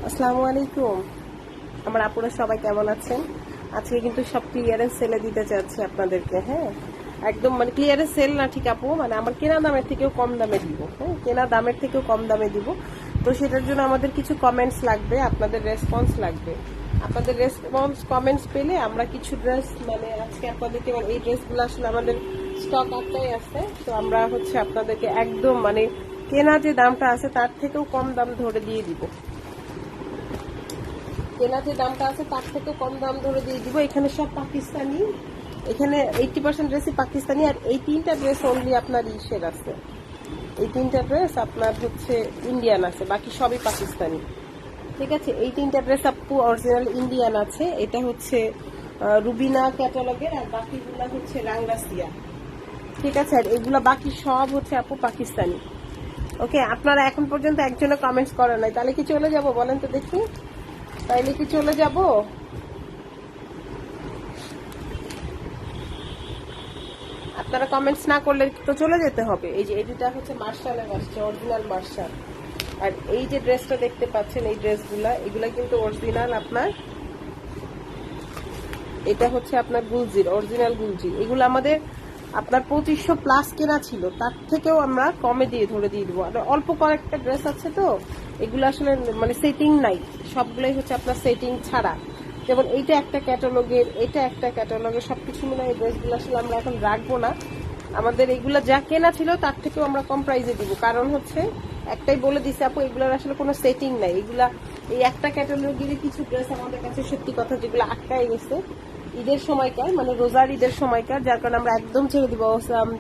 আসসালামু আলাইকুম। আমার আপুরা সবাই কেমন আছেন? আজকে কিন্তু সব ক্লিয়ারেন্স সেলে দিতে চাচ্ছি আপনাদেরকে। হ্যাঁ, একদম মানে ক্লিয়ারেন্স সেল না ঠিক আপু, মানে আমার কেনা দামের থেকেও কম দামে দিব। হ্যাঁ, কেনা দামের থেকেও কম দামে দিব। তো সেটার জন্য আমাদের কিছু কমেন্টস লাগবে, আপনাদের রেসপন্স লাগবে। আপনাদের রেসপন্স কমেন্টস পেলে আমরা কিছু ড্রেস মানে আজকে আপনাদেরকে, মানে এই ড্রেসগুলো আসলে আমাদের স্টক একটাই আছে, তো আমরা হচ্ছে আপনাদেরকে একদম মানে কেনা যে দামটা আছে তার থেকেও কম দাম ধরে দিয়ে দিব। কেনা যে দামটা আছে তার থেকে কম দাম ধরে দিয়ে দিব। এখানে সব পাকিস্তানি, এখানে 80% ড্রেসই পাকিস্তানি, আর এই তিনটা ড্রেস অনলি আপনার ইসের আছে। এই তিনটা ড্রেস আপনার হচ্ছে ইন্ডিয়ান আছে, বাকি সবই পাকিস্তানি। ঠিক আছে, এই তিনটা ড্রেস আপু অরিজিনাল ইন্ডিয়ান আছে। এটা হচ্ছে রুবিনা ক্যাটালগের, আর বাকিগুলা হচ্ছে রাংরাসিয়া। ঠিক আছে, আর এগুলা বাকি সব হচ্ছে আপু পাকিস্তানি। ওকে, আপনারা এখন পর্যন্ত একজনে কমেন্টস করেন নাই, তাহলে কি চলে যাব বলেন তো দেখি? তাইলে কি চলে যাব? আপনারা কমেন্টস না করলে তো চলে যেতে হবে। এই যে এটা হচ্ছে মার্শালের আসছে, অরিজিনাল মার্শাল। আর এই যে ড্রেসটা দেখতে পাচ্ছেন, এই ড্রেসগুলা এগুলা কিন্তু অরিজিনাল আপনার, এটা হচ্ছে আপনার গুলজির, অরিজিনাল গুলজির। এগুলো আমাদের আপনার 2500 প্লাস কেনা ছিল, তার থেকেও আমরা কমে দিয়ে ধরে দিয়ে দিব। আর অল্প কয়েকটা ড্রেস আছে, তো এগুলো আসলে মানে সেটিং নাই, সবগুলোই হচ্ছে আপনার সেটিং ছাড়া। যেমন এইটা একটা ক্যাটালগের, এটা একটা ক্যাটালগের, সবকিছু মিলে এই ড্রেসগুলো আসলে আমরা এখন রাখবো না। আমাদের এগুলা যা কেনা ছিল তার থেকেও আমরা কম প্রাইসে দিব, কারণ হচ্ছে একটাই বলে দিছে আপু, এগুলোর আসলে কোনো সেটিং নাই। এগুলা এই একটা ক্যাটালগের কিছু ড্রেস আমাদের কাছে সত্যি কথা যেগুলো আটকায় গেছে ঈদের সময়কার, মানে রোজার ঈদের সময়কার, যার কারণে আমরা একদম ছেড়ে দিব।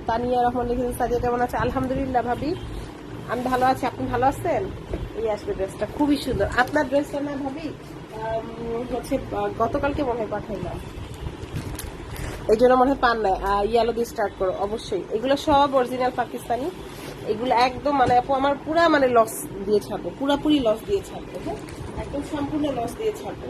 তানিয়া রহমান লিখেছেন, সাদিয়া কেমন আছে? আলহামদুলিল্লাহ ভাবি, আমি ভালো আছি, আপনি ভালো আছেন? এই আসবে ড্রেসটা খুবই সুন্দর। আপনার ড্রেসটা না ভাবি হচ্ছে গতকালকে মনে হয় পাঠাইলাম, এই জন্য মনে হয় পান নাই। ইয়েলো দিয়ে স্টার্ট করো অবশ্যই। এগুলো সব অরিজিনাল পাকিস্তানি। এগুলো একদম মানে আপু আমার পুরা মানে লস দিয়ে ছাড়বো, পুরাপুরি লস দিয়ে ছাড়বো। হ্যাঁ, একদম সম্পূর্ণ লস দিয়ে ছাড়বো।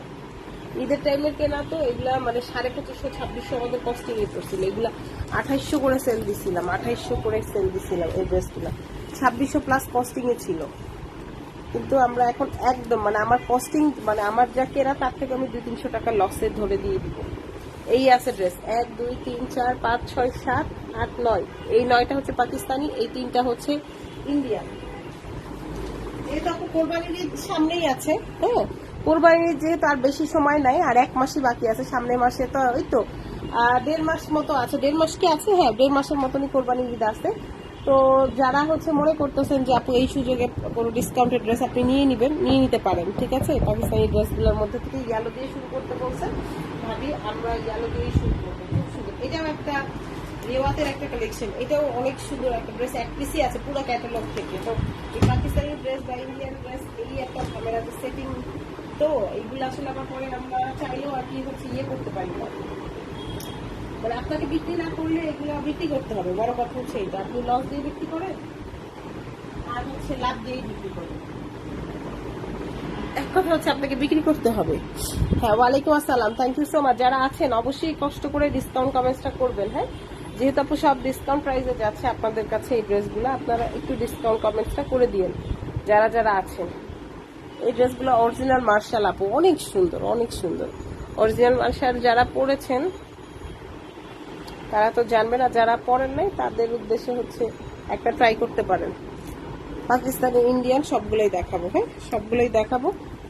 ঈদের টাইমের কেনা তো এগুলা মানে 2500-2600 আমাদের কস্টিং এ পড়ছিল। এগুলা 2800 করে সেল দিছিলাম, 2800 করে সেল দিছিলাম এই ড্রেসগুলা। 2600 প্লাস কস্টিং এ ছিল, কিন্তু আমরা এখন একদম মানে আমার কস্টিং মানে আমার যা কেনা তার থেকে আমি 200-300 টাকা লসে ধরে দিয়ে দিব। এই আছে ড্রেস 1 2 3 4 5 6 7 8 9, এই 9টা হচ্ছে পাকিস্তানি, এই 3টা হচ্ছে ইন্ডিয়ান। যেহেতু আপু কোরবানির ঈদ সামনেই আছে, হ্যাঁ, কোরবানির যেহেতু আর বেশি সময় নাই, আর 1 মাসই বাকি আছে। সামনের মাসে তো ওই তো 1.5 মাস মতো আছে, 1.5 মাস কি আছে, হ্যাঁ 1.5 মাসের মতনই কোরবানির ঈদ আছে। তো যারা হচ্ছে মনে করতেছেন যে আপু এই সুযোগে কোনো ডিসকাউন্টেড ড্রেস আপনি নিয়ে নিবেন, নিয়ে নিতে পারেন। ঠিক আছে, পাকিস্তানি ড্রেসগুলোর মধ্যে থেকে ইয়েলো দিয়ে শুরু করতে বলছেন, ভাবি আমরা ইয়েলো দিয়েই শুরু করবো। খুব সুন্দর, এটাও একটা রেওয়াতের একটা কালেকশন, এটাও অনেক সুন্দর একটা ড্রেস, এক পিসই আছে পুরো ক্যাটালগ থেকে। তো এই পাকিস্তানি ড্রেস বা ইন্ডিয়ান ড্রেস এই একটা ক্যামেরা সেটিং, তো এইগুলো আসলে আমার পরে আমরা চাইলেও আর কি হচ্ছে ইয়ে করতে পারি না, মানে আপনাকে বিক্রি না করলে এগুলো বিক্রি করতে হবে। বড় কথা হচ্ছে এটা, আপনি লস দিয়ে বিক্রি করেন আর হচ্ছে লাভ দিয়ে বিক্রি করেন, এক কথা হচ্ছে আপনাকে বিক্রি করতে হবে। হ্যাঁ, ওয়ালাইকুম আসসালাম, থ্যাংক ইউ সো মাচ। যারা আছেন অবশ্যই কষ্ট করে ডিসকাউন্ট কমেন্টসটা করবেন। হ্যাঁ, যেহেতু আপু সব ডিসকাউন্ট প্রাইসে যাচ্ছে আপনাদের কাছে এই ড্রেসগুলো, আপনারা একটু ডিসকাউন্ট কমেন্টসটা করে দিন যারা যারা আছেন। এই ড্রেসগুলো অরিজিনাল মার্শাল আপু, অনেক সুন্দর, অনেক সুন্দর। অরিজিনাল মার্শাল যারা পরেছেন তারা তো জানবেন, আর যারা পরেন নাই তাদের উদ্দেশ্যে হচ্ছে একটা ট্রাই করতে পারেন। পাকিস্তানি ইন্ডিয়ান সবগুলোই দেখাবো, হ্যাঁ সবগুলোই দেখাবো।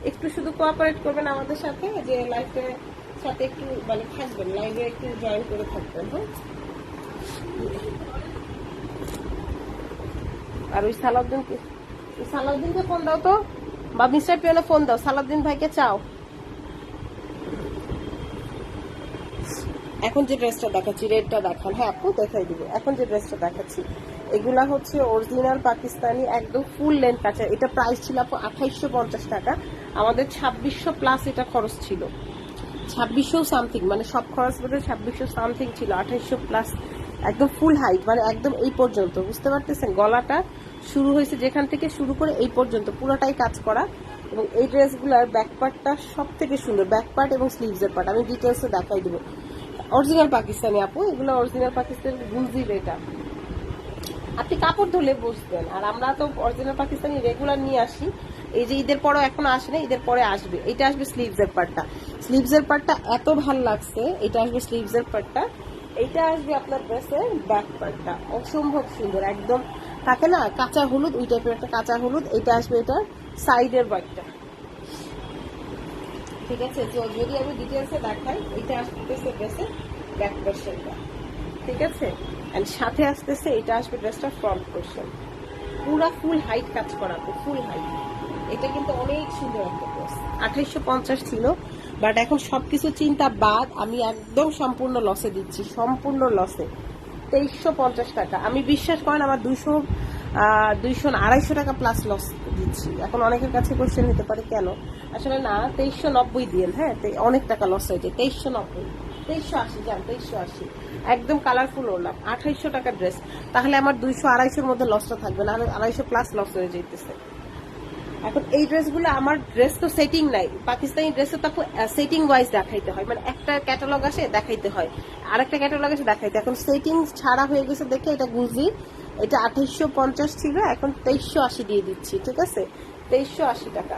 একটু শুধু কোঅপারেট করবেন আমাদের সাথে, যে লাইফের সাথে একটু মানে থাকবেন, লাইভে একটু জয়েন করে থাকবেন। হ্যাঁ, আর ওই সালাউদ্দিনকে ফোন দাও তো, বা মিস্টার পিয়নে ফোন দাও, সালাউদ্দিন ভাইকে চাও। এখন যে ড্রেসটা দেখাচ্ছি রেডটা দেখান, হ্যাঁ আপু দেখাই দিব। এখন যে ড্রেসটা দেখাচ্ছি এগুলা হচ্ছে অরিজিনাল পাকিস্তানি, একদম ফুল লেন্থ কাছে। এটা প্রাইস ছিল আপু 2850 টাকা, আমাদের 2600 প্লাস এটা খরচ ছিল, 2600 সামথিং, মানে সব খরচ বোধহয় 2600 সামথিং ছিল। 2800 প্লাস, একদম ফুল হাইট, মানে একদম এই পর্যন্ত, বুঝতে পারতেছেন? গলাটা শুরু হয়েছে যেখান থেকে শুরু করে এই পর্যন্ত পুরোটাই কাজ করা। এবং এই ড্রেসগুলোর ব্যাকপার্টটা সব থেকে সুন্দর, ব্যাকপার্ট এবং স্লিভসের পার্ট আমি ডিটেলসে দেখাই দিব। অরিজিনাল পাকিস্তানি আপু, এগুলো অরিজিনাল পাকিস্তানি গুলজির। এটা আপনি কাপড় ধুলে বুঝবেন, আর আমরা তো অরিজিনাল পাকিস্তানি রেগুলার নিয়ে আসি, এই যে ঈদের পরেও এখনো আসে না, ঈদের পরে আসবে। এটা আসবে স্লিভসের পার্টটা, স্লিভসের পার্টটা এত ভাল লাগছে। এটা আসবে স্লিভসের পার্টটা, এইটা আসবে আপনার ড্রেসের ব্যাক পার্টটা, অসম্ভব সুন্দর একদম, থাকে না কাঁচা হলুদ, ওই টাইপের একটা কাঁচা হলুদ। এটা আসবে এটা সাইডের পার্টটা, ঠিক আছে। তো যদি আমি ডিটেলসে দেখাই, এটা আসতেছে ড্রেসের ব্যাক পোর্শনটা, ঠিক আছে। এন্ড সাথে আসতেছে এটা আসবে ড্রেসটা ফ্রন্ট পোর্শন, পুরা ফুল হাইট কাজ করা, ফুল হাইট। এটা কিন্তু অনেক সুন্দর একটা ড্রেস। 2850 ছিল, বাট এখন সবকিছু চিন্তা বাদ আমি একদম সম্পূর্ণ লসে দিচ্ছি, সম্পূর্ণ লসে। 2350 টাকা। আমি বিশ্বাস করেন আমার 200-250 টাকা প্লাস লস দিচ্ছি। এখন অনেকের কাছে কোশ্চেন হতে পারে কেন, আসলে না 2390 দিন, হ্যাঁ অনেক টাকা লস হয়েছে। 2390, 2380 যান, 2380 একদম কালারফুল ওড়না, 2800 টাকার ড্রেস। তাহলে আমার 200-250 মধ্যে লসটা থাকবে না, 250 প্লাস লস হয়ে যেতেছে। এখন এই ড্রেসগুলো, আমার ড্রেস তো সেটিং নাই, পাকিস্তানি ড্রেসে তো সেটিং ওয়াইজ দেখাইতে হয়, মানে একটা ক্যাটালগ আসে দেখাইতে হয়, আরেকটা ক্যাটালগ আসে দেখাইতে। এখন সেটিং ছাড়া হয়ে গেছে দেখে এটা গুজি, এটা 2850 ছিল, এখন 2380 দিয়ে দিচ্ছি, ঠিক আছে। 2380 টাকা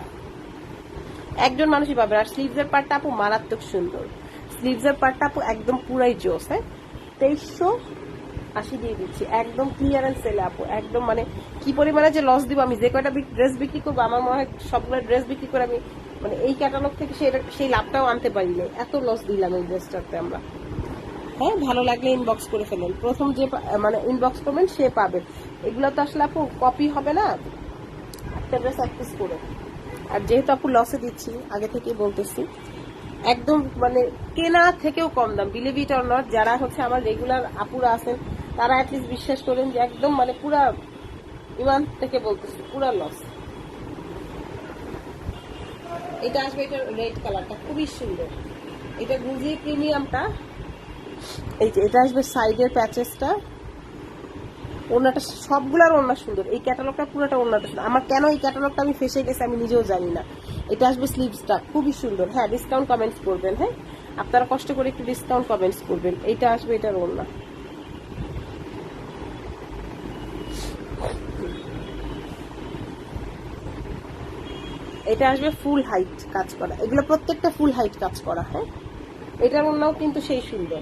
একজন মানুষই পাবে। আর স্লিভসের পার্টটা আপু মারাত্মক সুন্দর, স্লিভসের পার্টটা আপু একদম পুরাই জোস, হ্যাঁ 2380 দিয়ে দিচ্ছি, একদম ক্লিয়ারেন্স সেলে আপু, একদম মানে কি পরিমাণে যে লস দিব। আমি যে কয়টা ড্রেস বিক্রি করবো, আমার মনে হয় সবগুলো ড্রেস বিক্রি করে আমি মানে এই ক্যাটালগ থেকে সেই লাভটাও আনতে পারিনি, এত লস দিলাম এই ড্রেসটাতে আমরা। হ্যাঁ ভালো লাগলে ইনবক্স করে ফেলেন, প্রথম যে মানে ইনবক্স করবেন সে পাবেন। এগুলো তো আসলে আপু কপি হবে না, একটা ড্রেস এক পিস করে। আর যেহেতু আপু লসে দিচ্ছি, আগে থেকেই বলতেছি, একদম মানে কেনা থেকেও কম দাম, বিলিভ ইট অর নট। যারা হচ্ছে আমার রেগুলার আপুরা আছেন তারা অ্যাটলিস্ট বিশ্বাস করেন যে একদম মানে পুরা ইমান থেকে বলতেছি, পুরা লস। এটা আসবে, এটা রেড কালারটা খুবই সুন্দর, এটা গুজি প্রিমিয়ামটা। এই যে এটা আসবে সাইডের প্যাচেসটা, ওড়নাটা সবগুলার ওড়না সুন্দর, এই ক্যাটালগটা পুরোটা ওড়নাটা সুন্দর। আমার কেন এই ক্যাটালগটা আমি ফেসে গেছি আমি নিজেও জানি না। এটা আসবে স্লিভসটা খুবই সুন্দর। হ্যাঁ ডিসকাউন্ট কমেন্টস করবেন, হ্যাঁ আপনারা কষ্ট করে একটু ডিসকাউন্ট কমেন্টস করবেন। এটা আসবে এটার ওড়না, এটা আসবে ফুল হাইট কাজ করা, এগুলো প্রত্যেকটা ফুল হাইট কাজ করা। হ্যাঁ এটার ওড়নাও কিন্তু সেই সুন্দর,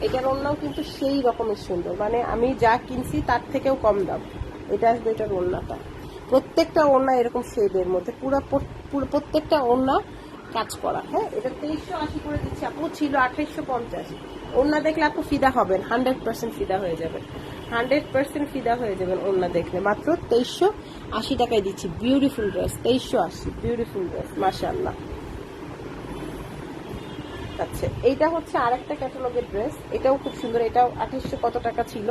এটার ওড়নাও কিন্তু সেই রকমের সুন্দর, মানে আমি যা কিনছি তার থেকেও কম দাম। এটা আসবে এটার ওড়নাটা, প্রত্যেকটা ওড়না এরকম শেডের মধ্যে, প্রত্যেকটা ওড়না কাজ করা। হ্যাঁ এটা 2380 করে দিচ্ছি আপু, ছিল 2850। ওড়না দেখলে আপু ফিদা হবেন, 100% ফিদা হয়ে যাবেন, 100% ফিদা হয়ে যাবেন ওড়না দেখলে। মাত্র 2380 টাকায় দিচ্ছি, বিউটিফুল ড্রেস, 2380, বিউটিফুল ড্রেস মাশাআল্লাহ। আচ্ছা এইটা হচ্ছে আরেকটা ক্যাটালগের ড্রেস, এটাও খুব সুন্দর, এটাও 2800 কত টাকা ছিল,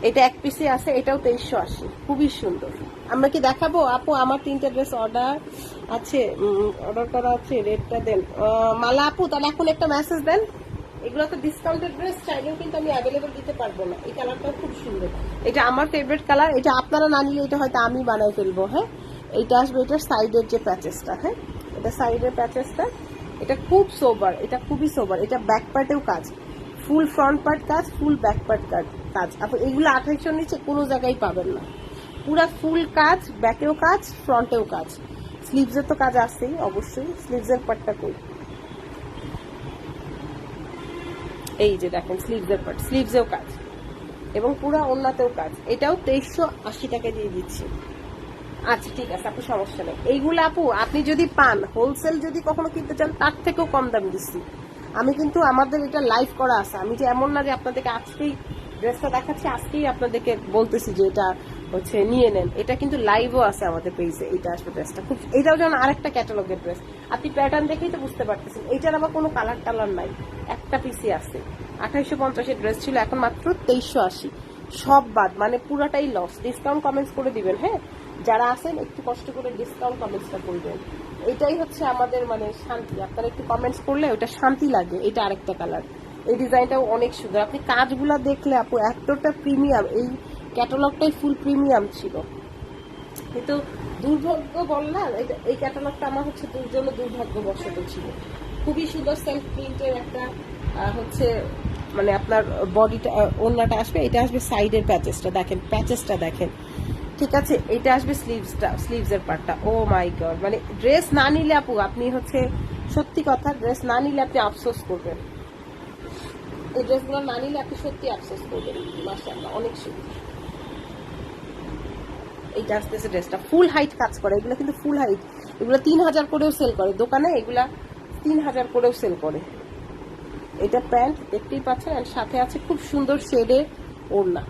এটা এক পিসে আছে, এটাও 2380, খুবই সুন্দর। আমরা কি দেখাবো আপু? আমার 3টা ড্রেস অর্ডার আছে, অর্ডার করা আছে, রেটটা দেন মালা আপু। তাহলে এখন একটা মেসেজ দেন, এগুলো তো ডিসকাউন্টেড ড্রেস, চাইলেও কিন্তু আমি অ্যাভেলেবল দিতে পারবো না। এই কালারটাও খুব সুন্দর, এটা আমার ফেভারিট কালার, এটা আপনারা না নিলে এটা হয়তো আমি বানাই ফেলবো। হ্যাঁ এইটা আসবে এটার সাইডের যে প্যাচেসটা, হ্যাঁ এটা সাইডের প্যাচেসটা, এটা খুব সোবার, এটা খুবই সোবার। এটা ব্যাক পার্টেও কাজ, ফুল ফ্রন্ট পার্ট কাজ, ফুল ব্যাক পার্ট কাজ। আপনি এগুলো 2800 নিচে কোনো জায়গায় পাবেন না, পুরা ফুল কাজ, ব্যাকেও কাজ, ফ্রন্টেও কাজ। স্লিভসের তো কাজ আছেই অবশ্যই, স্লিভসের পার্টটা কই, এই যে দেখেন স্লিভসের পার্ট, স্লিভসেও কাজ এবং পুরা ওড়নাতেও কাজ। এটাও 2380 টাকা দিয়ে দিচ্ছি। আচ্ছা ঠিক আছে আপু, সমস্যা নেই। এইগুলো আপু আপনি যদি পান হোলসেল, যদি কখনো কিনতে চান তার থেকেও কম দাম দিচ্ছি আমি, কিন্তু আমাদের এটা লাইভ করা আছে। আমি যে এমন না যে আপনাদেরকে আজকেই ড্রেসটা দেখাচ্ছি, আজকেই আপনাদেরকে বলতেছি যে এটা হচ্ছে নিয়ে নেন, এটা কিন্তু লাইভও আছে আমাদের পেজে। এটা আসবে ড্রেসটা খুব, এটাও যেমন আরেকটা ক্যাটালগের ড্রেস, আপনি প্যাটার্ন দেখেই তো বুঝতে পারতেছেন। এইটার আবার কোনো কালার টালার নাই, একটা পিসি আছে। 2850 ড্রেস ছিল, এখন মাত্র 2380, সব বাদ, মানে পুরাটাই লস। ডিসকাউন্ট কমেন্টস করে দিবেন, হ্যাঁ যারা আছেন একটু কষ্ট করে ডিসকাউন্ট কমেন্টসটা করবেন। এটাই হচ্ছে আমাদের মানে শান্তি, আপনারা একটু কমেন্টস করলে ওটা শান্তি লাগে। এটা আরেকটা কালার, এই ডিজাইনটাও অনেক সুন্দর। আপনি কাজগুলো দেখলে আপু এতটা প্রিমিয়াম, এই ক্যাটালগটাই ফুল প্রিমিয়াম ছিল। কিন্তু দুর্ভাগ্য বললাম, এই ক্যাটালগটা আমার হচ্ছে জন্য দুর্ভাগ্যবশত ছিল। খুবই সুন্দর সেলফ প্রিন্টের একটা হচ্ছে মানে আপনার বডিটা ওড়নাটা আসবে, এটা আসবে সাইডের প্যাচেসটা দেখেন, প্যাচেসটা দেখেন, ঠিক আছে, এটা আসবে স্লিভস এর পার্টটা। ও মাই গড, মানে ড্রেস না নিলে আপু আপনি হচ্ছে, সত্যি কথা, ড্রেস না নিলে আপনি আফসোস করবেন। এই ড্রেসগুলো না নিলে আপনি সত্যি আফসোস করবেন। মাশাআল্লাহ, অনেক সুন্দর। এইটা আসতেছে ড্রেসটা ফুল হাইট কাজ করে, এগুলো কিন্তু ফুল হাইট। এগুলো 3000 করেও সেল করে দোকানে, এগুলা 3000 করেও সেল করে। এটা প্যান্ট দেখতেই পাচ্ছেন, আর সাথে আছে খুব সুন্দর শেডের ওড়না।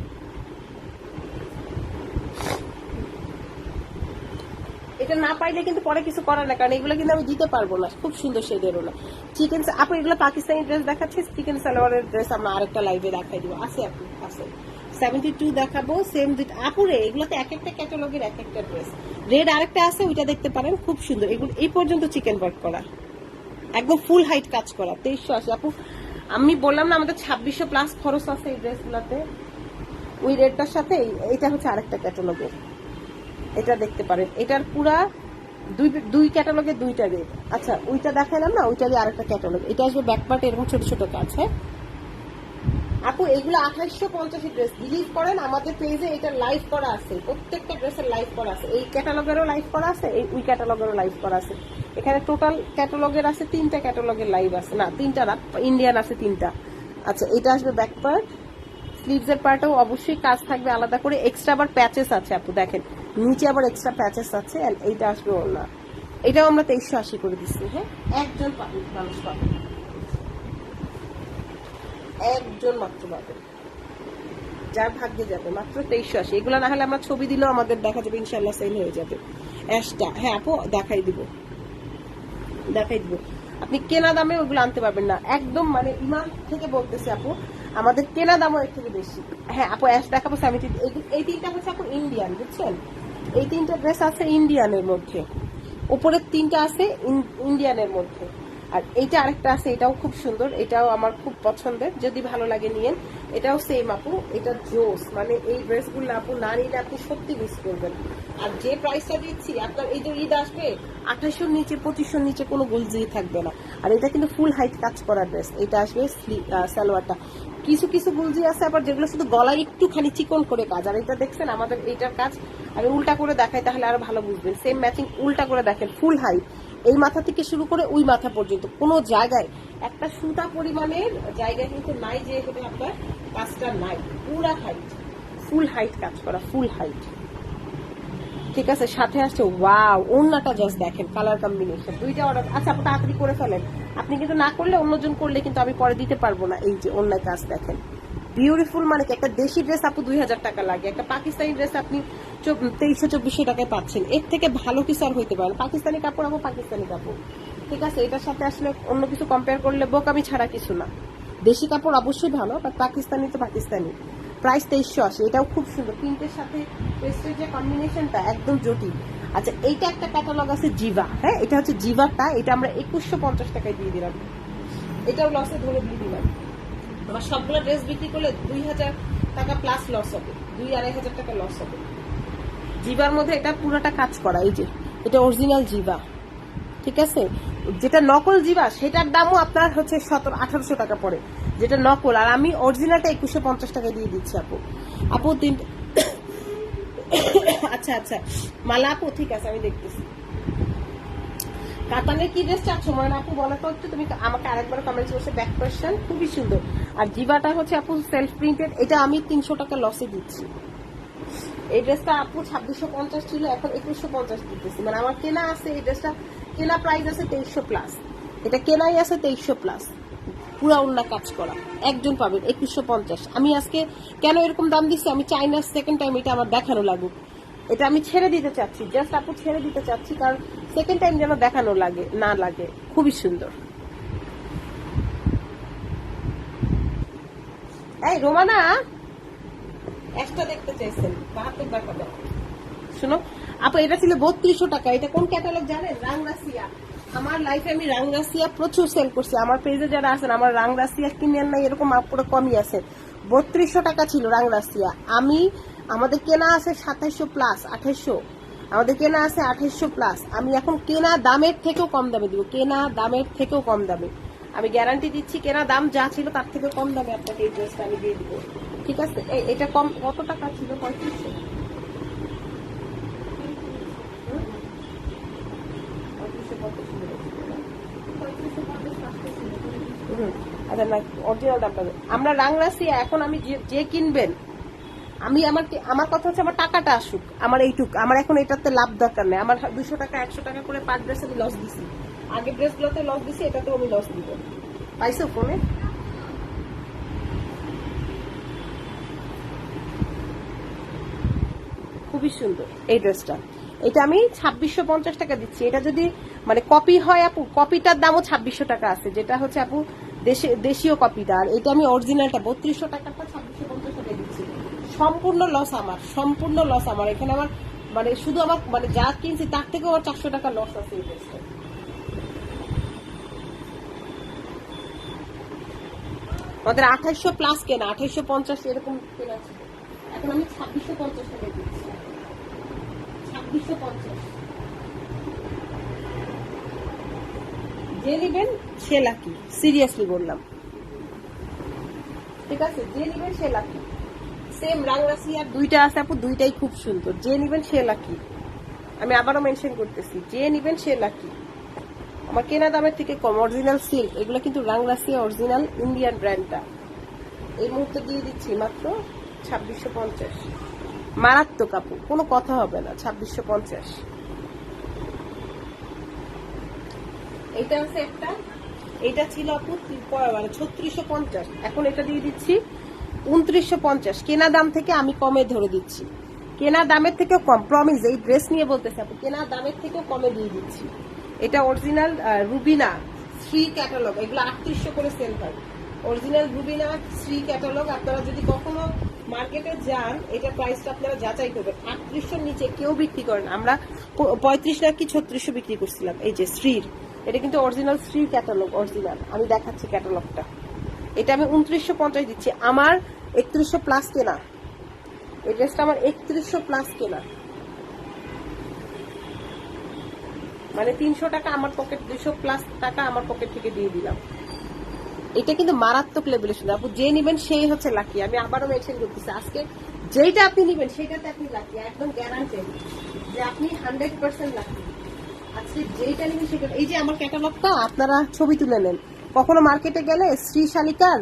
এটা না পাইলে কিন্তু পরে কিছু করার না, কারণ এগুলো কিন্তু আমি দিতে পারবো না। খুব সুন্দর শেডের ওড়না। চিকেন আপু এগুলো পাকিস্তানি ড্রেস দেখাচ্ছে, চিকেন সালোয়ারের ড্রেস আমরা আরেকটা লাইভে দেখাই দিব। আছে আপু, আছে 72 দেখাবো সেম দুইটা আপুরে। এগুলোতে এক একটা ক্যাটালগের এক একটা ড্রেস। রেড আরেকটা আছে, ওইটা দেখতে পারেন, খুব সুন্দর। এগুলো এই পর্যন্ত চিকেন ওয়ার্ক করা, একদম ফুল হাইট কাজ করা। 2380 আপু। আমি বললাম না আমাদের 2600 প্লাস খরচ আছে এই ড্রেসগুলোতে। ওই রেডটার সাথে এটা হচ্ছে আরেকটা ক্যাটালগের, এটা দেখতে পারেন। এটার পুরা দুই ক্যাটালগের দুইটা রেড। আচ্ছা, ওইটা দেখালাম না, ওইটারই আরেকটা ক্যাটালগ। এটা আসবে ব্যাকপার্ট এরকম ছোট ছোট কাজ। হ্যাঁ আপু, এগুলো 2850 ড্রেস। বিলিভ করেন আমাদের পেজে এটা লাইভ করা আছে, প্রত্যেকটা ড্রেসের লাইভ করা আছে। এই ক্যাটালগেরও লাইভ করা আছে, এই ওই ক্যাটালগেরও লাইভ করা আছে। এখানে টোটাল ক্যাটালগের আছে 3টা ক্যাটালগের লাইভ আছে, না 3টা না, ইন্ডিয়ান আছে 3টা। আচ্ছা, এটা আসবে ব্যাক পার্ট। স্লিভস এর পার্টেও অবশ্যই কাজ থাকবে আলাদা করে। এক্সট্রা আবার প্যাচেস আছে আপু, দেখেন নিচে আবার এক্সট্রা প্যাচেস আছে। এইটা আসবে ওড়না, এটাও আমরা 2380 করে দিচ্ছি। হ্যাঁ, একজন মানুষ পাবে, একজন মাত্র পাবে, যার ভাগ্যে যাবে। মাত্র 2380। এগুলো না হলে আমরা ছবি দিলেও আমাদের দেখা যাবে ইনশাল্লাহ সেল হয়ে যাবে। অ্যাশটা, হ্যাঁ আপু দেখাই দিব। আপনি কেনা দামে ওগুলো আনতে পারবেন না, একদম মানে ইমান থেকে বলতেছি আপু, আমাদের কেনা দামও এর থেকে বেশি। হ্যাঁ আপু, অ্যাশ দেখাবো। এই 3টা হচ্ছে আপু ইন্ডিয়ান, বুঝছেন? এই 3টা ড্রেস আছে ইন্ডিয়ানের মধ্যে, উপরের 3টা আছে ইন্ডিয়ানের মধ্যে। আর এইটা আরেকটা আছে, এটাও খুব সুন্দর, এটাও আমার খুব পছন্দের, যদি ভালো লাগে নিয়েন। এটাও সেম আপু, এটা জোস। মানে এই ড্রেসগুলো আপু না নিলে আপনি সত্যি মিস করবেন। আর যে প্রাইসটা দিচ্ছি আপনার, এই যে ঈদ আসবে, 2800 নিচে 2500 নিচে কোনো গুলজি থাকবে না। আর এটা কিন্তু ফুল হাইট কাজ করা ড্রেস। এটা আসবে সালোয়ারটা। কিছু কিছু গুলজি আছে আবার যেগুলো শুধু গলায় একটুখানি চিকন করে কাজ। আর এটা দেখছেন আমাদের এইটার কাজ, আমি উল্টা করে দেখাই তাহলে আরো ভালো বুঝবেন। সেম ম্যাচিং, উল্টা করে দেখেন, ফুল হাইট। এই মাথা থেকে শুরু করে ওই মাথা পর্যন্ত কোনো জায়গায় একটা সুতা পরিমাণের জায়গায় কিন্তু নাই যে এখানে আপনার কাজটা নাই। পুরা হাইট, ফুল হাইট কাজ করা, ফুল হাইট। ঠিক আছে, সাথে আসছে ওয়াও ওড়নাটা, জাস্ট দেখেন কালার কম্বিনেশন। দুইটা অর্ডার। আচ্ছা, আপনি তাড়াতাড়ি করে ফেলেন, আপনি কিন্তু না করলে অন্যজন করলে কিন্তু আমি পরে দিতে পারবো না। এই যে ওড়নার কাজ দেখেন, বিউটিফুল। মানে কি, একটা দেশি ড্রেস আপু 2000 টাকা লাগে, একটা পাকিস্তানি ড্রেস আপনি 2300-2400 টাকায় পাচ্ছেন। এর থেকে ভালো কিছু আর হইতে পারে। পাকিস্তানি কাপড় আপু, পাকিস্তানি কাপড়। ঠিক আছে, এটার সাথে আসলে অন্য কিছু কম্পেয়ার করলে বোকামি ছাড়া কিছু না। দেশি কাপড় অবশ্যই ভালো, বাট পাকিস্তানি তো পাকিস্তানি। প্রাইস 2380। এটাও খুব সুন্দর, প্রিন্টের সাথে পেস্টের যে কম্বিনেশনটা একদম জটিল। আচ্ছা, এইটা একটা ক্যাটালগ আছে জিভা। হ্যাঁ, এটা হচ্ছে জিভাটা, এটা আমরা 2150 টাকায় দিয়ে দিলাম। এটাও লসে ধরে দিয়ে দিলাম। আমার সবগুলো ড্রেস বিক্রি করলে 2000 টাকা প্লাস লস হবে, 2-2500 টাকা লস হবে। জিভার মধ্যে এটা পুরোটা কাজ করা। এই যে এটা অরিজিনাল জিভা, ঠিক আছে। যেটা নকল জিভা সেটার দামও আপনার হচ্ছে 1700-1800 টাকা পড়ে, যেটা নকল। আর আমি অরিজিনালটা 2150 টাকা দিয়ে দিচ্ছি আপু। আপু 3। আচ্ছা আচ্ছা মালা আপু, ঠিক আছে আমি দেখতেছি। কাতানের কি ড্রেস চাচ্ছ মনে আপু, বলো তো একটু। তুমি আমাকে আরেকবার কমেন্টস করছে, ব্যাক কোয়েশ্চেন খুবই সুন্দর। আর জিভাটা হচ্ছে আপু সেলফ প্রিন্টেড, এটা আমি 300 টাকা লসে দিচ্ছি। এই ড্রেসটা আপু 2650 ছিল, এখন 2150 দিতেছি। মানে আমার কেনা আছে এই ড্রেসটা, কেনা প্রাইস আছে 2300 প্লাস। এটা কেনাই আছে 2300 প্লাস, পুরা অন্য কাজ করা। একজন পাবেন 2150। আমি আজকে কেন এরকম দাম দিচ্ছি, আমি চাই না সেকেন্ড টাইম এটা আমার দেখানো লাগুক। এটা আমি ছেড়ে দিতে চাচ্ছি, জাস্ট আপু ছেড়ে দিতে চাচ্ছি, কারণ সেকেন্ড টাইম যেন দেখানো লাগে না লাগে। খুবই সুন্দর। এই রোমানা, একটা দেখতে চাইছেন 72 টাকা দাও। শুনো আপু, এটা ছিল 3200 টাকা। এটা কোন ক্যাটালগ জানেন? রাংরাসিয়া। আমার লাইফে আমি রাংরাসিয়া প্রচুর সেল করছি। আমার পেজে যারা আছেন, আমার রাংরাসিয়া কিনেন নাই এরকম পুরো কমই আছে। 3200 টাকা ছিল রাংরাসিয়া। আমাদের কেনা আছে 2700 প্লাস, 2800। আমাদের কেনা আছে 2800 প্লাস। আমি এখন কেনা দামের থেকেও কম দামে দিব, কেনা দামের থেকেও কম দামে। আমি গ্যারান্টি দিচ্ছি, কেনা দাম যা ছিল তার থেকে কম দামে আপনাকে এই ড্রেসটা আমি দিয়ে দিব। ঠিক আছে, এটা কম কত টাকা ছিল? 3500। 3550 ছিল। আচ্ছা না, অরিজিনাল দামটা আমরা রাংরাসিয়া এখন আমি যে কিনবেন, আমি আমার কথা হচ্ছে আমার টাকাটা আসুক, আমার এইটুক, আমার এখন এটাতে লাভ দরকার নেই। আমার 200 টাকা 100 টাকা করে পার ড্রেস আমি লস দিছি, আগের ড্রেসগুলোতে লস দিছি, এটাতেও আমি লস দিব। পাইছো ফোনে? খুবই সুন্দর এই ড্রেসটা, এটা আমি 2650 টাকা দিচ্ছি। এটা যদি মানে কপি হয় আপু, কপিটার দামও 2600 টাকা আছে, যেটা হচ্ছে আপু দেশীয় কপিটা। আর এটা আমি অরিজিনালটা 3200 টাকাটা 2650 টাকা দিচ্ছি। সম্পূর্ণ লস আমার, সম্পূর্ণ লস আমার। এখানে আমার মানে শুধু আমার মানে যা কিনছি তার থেকেও আমার 400 টাকা লস আছে এই ড্রেসটা। আমাদের 2800 প্লাস কেনা, 2850 এরকম কেনা ছিল, এখন আমি 2650 টাকা দিচ্ছি। 2650 যে নিবেন সে লাকি, সিরিয়াসলি বললাম, ঠিক আছে? যে নিবেন সে লাকি। সেম রাংরাসিয়ার দুইটা আছে আপু, দুইটাই খুব সুন্দর, যে নিবেন সে লাকি। আমি আবারও মেনশন করতেছি, যে নিবেন সে লাকি। আমার কেনা দামের থেকে কম, অরিজিনাল সিল্ক, এগুলো কিন্তু রাংরাসিয়া অরিজিনাল ইন্ডিয়ান ব্র্যান্ডটা। এই মুহূর্তে দিয়ে দিচ্ছি মাত্র 2650। মারাত্মক আপু, কোনো কথা হবে না, 2650। এইটা আছে একটা, এটা ছিল আপু 3650, এখন এটা দিয়ে দিচ্ছি 2950। কেনা দাম থেকে আমি কমে ধরে দিচ্ছি, কেনা দামের থেকেও কম, প্রমিস, এই ড্রেস নিয়ে বলতেছে আপু, কেনা দামের থেকেও কমে দিয়ে দিচ্ছি। এটা অরিজিনাল রুবিনা শ্রী ক্যাটালগ, এগুলো 3800 করে সেল হয়। অরিজিনাল রুবিনা শ্রী ক্যাটালগ, আপনারা যদি কখনো মার্কেটে যান এটা প্রাইসটা আপনারা যাচাই করবেন, 3800 নিচে কেউ বিক্রি করেন। আমরা 35 নাকি 3600 বিক্রি করছিলাম। এই যে শ্রীর, এটা কিন্তু অরিজিনাল শ্রী ক্যাটালগ, অরিজিনাল, আমি দেখাচ্ছি ক্যাটালগটা। এটা আমি 2950 দিচ্ছি, আমার 3100 প্লাস কেনা এই ড্রেসটা, আমার 3100 প্লাস কেনা, মানে 300 টাকা আমার পকেট, 200 প্লাস টাকা আমার পকেট থেকে দিয়ে দিলাম। এটা কিন্তু মারাত্মক লেভেলের সুন্দর আপু, যে নিবেন সেই হচ্ছে লাকি। আমি আবারও মেনশন করতেছি, আজকে যেইটা আপনি নিবেন সেটাতে আপনি লাকি, একদম গ্যারান্টেড যে আপনি 100% লাকি। আজকে যেইটা নিবেন সেটা, এই যে আমার ক্যাটালগটা আপনারা ছবি তুলে নেন, কখনো মার্কেটে গেলে শ্রী শালিকার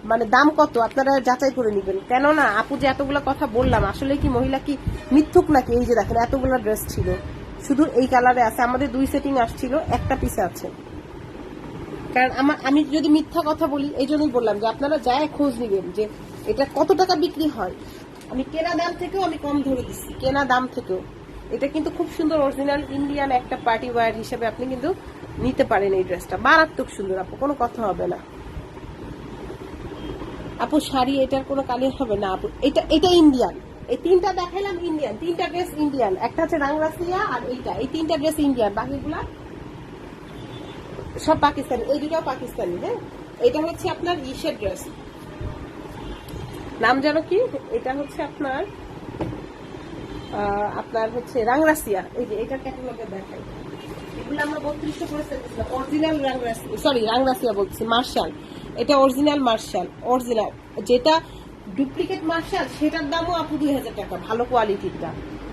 মানে দাম কত আপনারা যাচাই করে নিবেন। কেননা আপু যে এতগুলো কথা বললাম, আসলে কি মহিলা কি মিথ্যুক নাকি? এই যে দেখেন এতগুলো ড্রেস ছিল, শুধু এই কালারে আছে, আমাদের 2 সেটিং আসছিল, একটা পিসে আছে। কারণ আমি যদি মিথ্যা কথা বলি, এই জন্যই বললাম যে আপনারা যায় খোঁজ নিবেন যে এটা কত টাকা বিক্রি হয়। আমি কেনা দাম থেকেও আমি কম ধরে দিচ্ছি, কেনা দাম থেকেও। এটা কিন্তু খুব সুন্দর অরিজিনাল ইন্ডিয়ান একটা পার্টি ওয়্যার হিসেবে আপনি কিন্তু নিতে পারেন এই ড্রেসটা, মারাত্মক সুন্দর আপু, কোনো কথা হবে না। আপু শাড়ি এটার কোনো কালার হবে না আপু, এটা ইন্ডিয়ান। এই তিনটা দেখাইলাম ইন্ডিয়ান, তিনটা ড্রেস ইন্ডিয়ান, একটা হচ্ছে রাংরাসিয়া আর এইটা, এই তিনটা ড্রেস ইন্ডিয়ান, বাকিগুলা সব পাকিস্তানি। এই দুটাও পাকিস্তানি। হ্যাঁ, এটা হচ্ছে আপনার ইসের ড্রেস, নাম জানো কি? এটা হচ্ছে আপনার আপনার হচ্ছে রাংরাসিয়া। এই যে এটা ক্যাটালগে দেখাই, এগুলো আমরা 3200 করে সেল করছিলাম। অরিজিনাল রাংরাসিয়া, সরি রাংরাসিয়া বলছি, মার্শাল। এটা অরিজিনাল মার্শাল, অরিজিনাল। যেটা ডুপ্লিকেট মার্শাল সেটার দামও আপু 2000 টাকা, ভালো কোয়ালিটিরটা।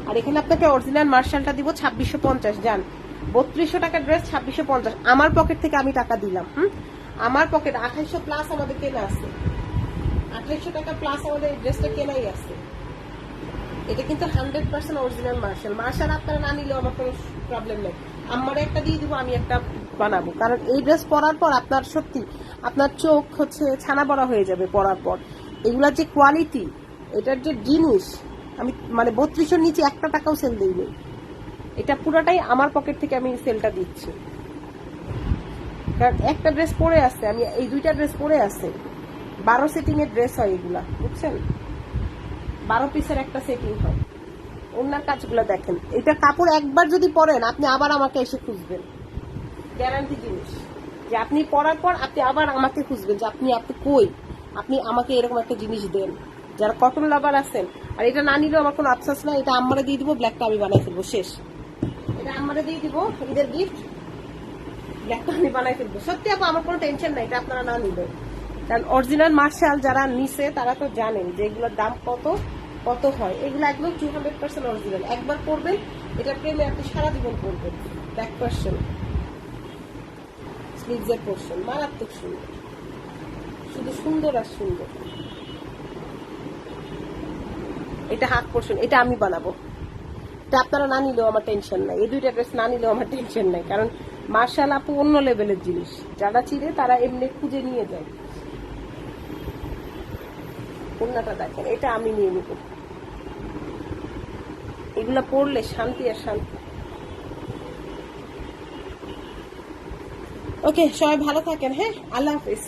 আর এখানে আপনাকে অরিজিনাল মার্শালটা দিব 2650। জান 3200 টাকার ড্রেস 2650, আমার পকেট থেকে আমি টাকা দিলাম। আমার পকেট 2800 প্লাস আমাদের কেনা আছে, 2800 টাকা প্লাস আমাদের এই ড্রেসটা কেনাই আছে। এটা কিন্তু 100% অরিজিনাল মার্শাল। মার্শাল আপনারা না নিলেও আমার কোনো প্রবলেম নেই, আমার একটা দিয়ে দিব, আমি একটা বানাবো। কারণ এই ড্রেস পরার পর আপনার সত্যি আপনার চোখ হচ্ছে ছানা বড়া হয়ে যাবে পরার পর। এগুলার যে কোয়ালিটি, এটার যে জিনিস, আমি মানে 3200 নিচে একটা টাকাও সেল দিইনি। এটা পুরোটাই আমার পকেট থেকে আমি সেলটা দিচ্ছি। কারণ একটা ড্রেস পরে আছে, আমি এই দুইটা ড্রেস পরে আছে, 12 সেটিং এর ড্রেস হয় এগুলা, বুঝছেন? 12 পিসের একটা সেটিং হয়। ওনার কাজগুলো দেখেন, এটা কাপড় একবার যদি পরেন আপনি আবার আমাকে এসে খুঁজবেন, গ্যারান্টি জিনিস। যে আপনি পরার পর আপনি আবার আমাকে খুঁজবেন যে আপনি কই, আপনি আমাকে এরকম একটা জিনিস দেন। যারা কটন লাভার আছেন, আর এটা না নিলেও আমার কোনো আফসোস নাই, এটা আমারে দিয়ে দিব, ব্ল্যাকটা আমি বানাই ফেলবো, শেষ। এটা আমারে দিয়ে দিব, ঈদের গিফট, ব্ল্যাকটা আমি বানাই ফেলবো। সত্যি আপু আমার কোনো টেনশন নাই, এটা আপনারা না নিলেও। কারণ অরিজিনাল মার্শাল যারা নিছে তারা তো জানেন যে এগুলোর দাম কত কত হয়। এগুলো একদম 200% অরিজিনাল, একবার পরবেন এটা প্রেমে আপনি সারা জীবন পরবেন, 100%। স্লিভস এর পোর্শন মারাত্মক সুন্দর, শুধু সুন্দর আর সুন্দর। এটা হাফ পোর্শন, এটা আমি বানাবো। এটা আপনারা না নিলেও আমার টেনশন নাই, এই দুইটা ড্রেস না নিলেও আমার টেনশন নাই, কারণ মার্শাল আপু অন্য লেভেলের জিনিস, যারা চিনে তারা এমনি খুঁজে নিয়ে যায়। ওড়নাটা দেখেন, এটা আমি নিয়ে নিব। এগুলা পরলে শান্তি আর শান্তি। ওকে, সবাই ভালো থাকেন, হ্যাঁ, আল্লাহ হাফিজ।